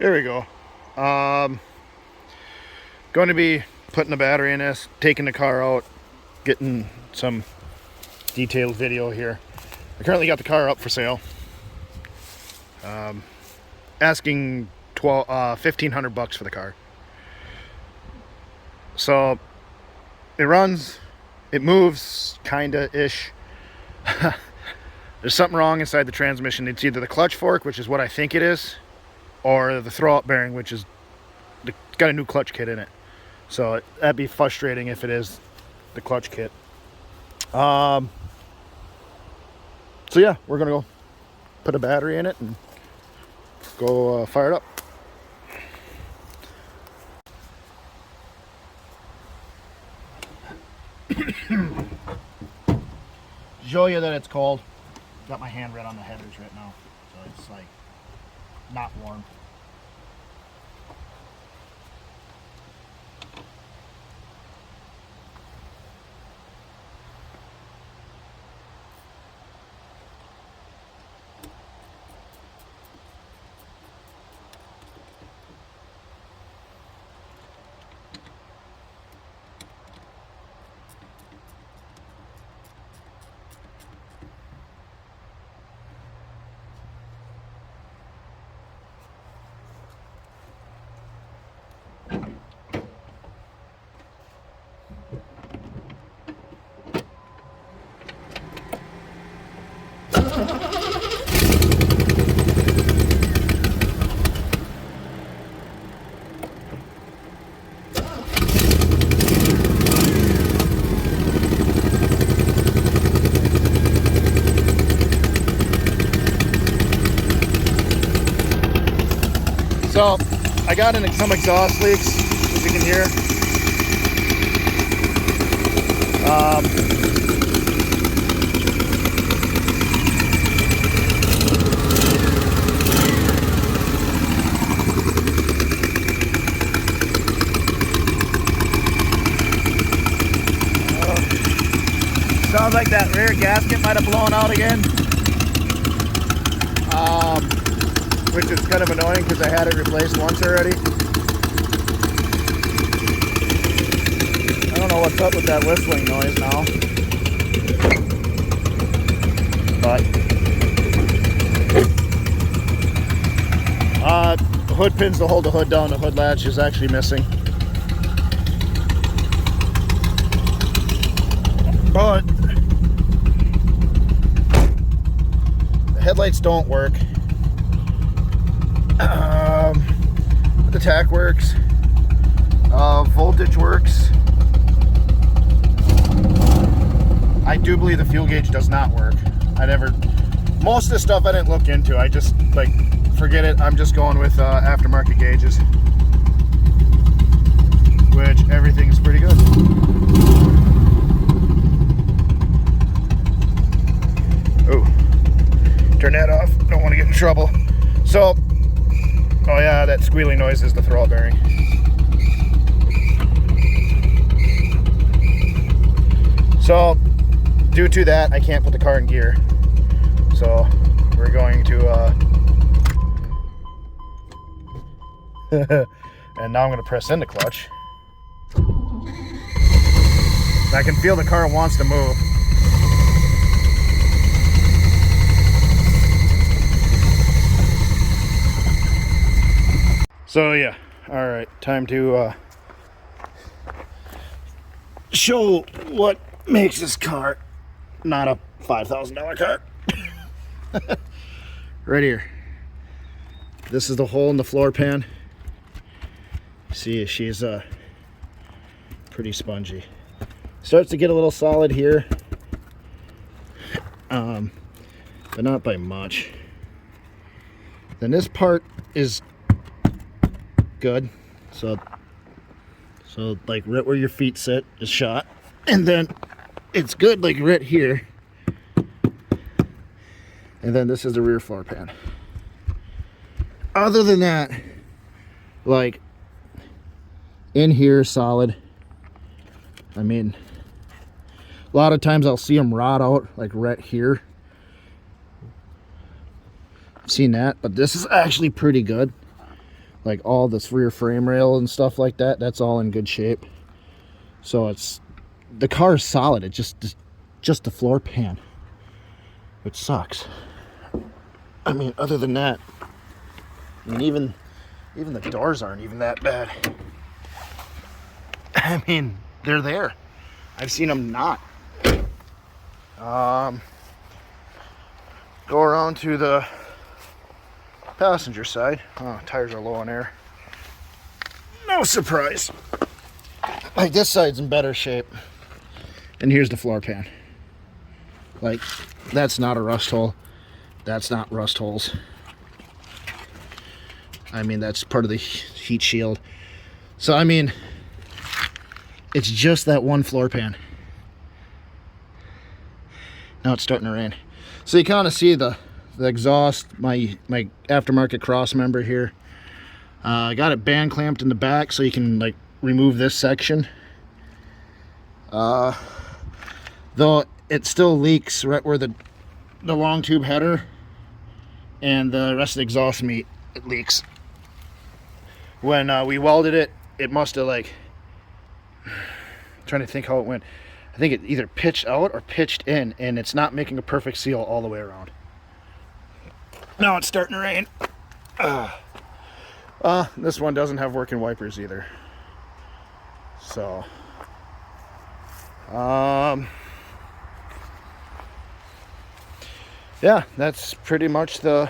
There we go. Going to be putting the battery in this, taking the car out, getting some detailed video here. I currently got the car up for sale. Asking $1,500 for the car. So it runs, it moves, kinda-ish. There's something wrong inside the transmission. It's either the clutch fork, which is what I think it is, or the throw-up bearing, which is it's got a new clutch kit in it. So that'd be frustrating if it is the clutch kit. So yeah, we're gonna go put a battery in it and go fire it up. Show you that it's cold. Got my hand right on the headers right now, so it's like not warm. So I got some exhaust leaks, as you can hear. Sounds like that rear gasket might have blown out again. Which is kind of annoying because I had it replaced once already. I don't know what's up with that whistling noise now. But the hood pins to hold the hood down, the hood latch is actually missing. But the headlights don't work. The tach works. Voltage works. I do believe the fuel gauge does not work. Most of the stuff I didn't look into. I just forget it. I'm just going with aftermarket gauges, which everything is pretty good. Oh, turn that off. Don't want to get in trouble. So, oh yeah, that squealing noise is the throw-up bearing. So, due to that, I can't put the car in gear. So, we're going to, and now I'm going to press in the clutch. I can feel the car wants to move. So yeah, all right, time to show what makes this car not a $5,000 car. Right here. This is the hole in the floor pan. See, she's pretty spongy. Starts to get a little solid here, but not by much. Then this part is good, so like right where your feet sit is shot, and then it's good like right here, and then this is the rear floor pan. Other than that, like in here solid. I mean, a lot of times I'll see them rot out like right here. I've seen that, but this is actually pretty good. like all this rear frame rail and stuff like that, that's all in good shape. So it's, the car is solid. It just the floor pan, which sucks. I mean, other than that, I mean, even the doors aren't even that bad. I mean, they're there. I've seen them not. Go around to the passenger side. Oh, tires are low on air. No surprise. Like, this side's in better shape. And here's the floor pan. Like, that's not a rust hole. That's not rust holes. I mean, that's part of the heat shield. So, I mean, it's just that one floor pan. Now it's starting to rain. So you kind of see the exhaust, my aftermarket cross member here. I got it band clamped in the back so you can like remove this section. Though it still leaks right where the long tube header and the rest of the exhaust meat, it leaks. When we welded it, it must have like, I'm trying to think how it went. I think it either pitched out or pitched in, and it's not making a perfect seal all the way around. Now it's starting to rain. This one doesn't have working wipers either. So, yeah, that's pretty much it.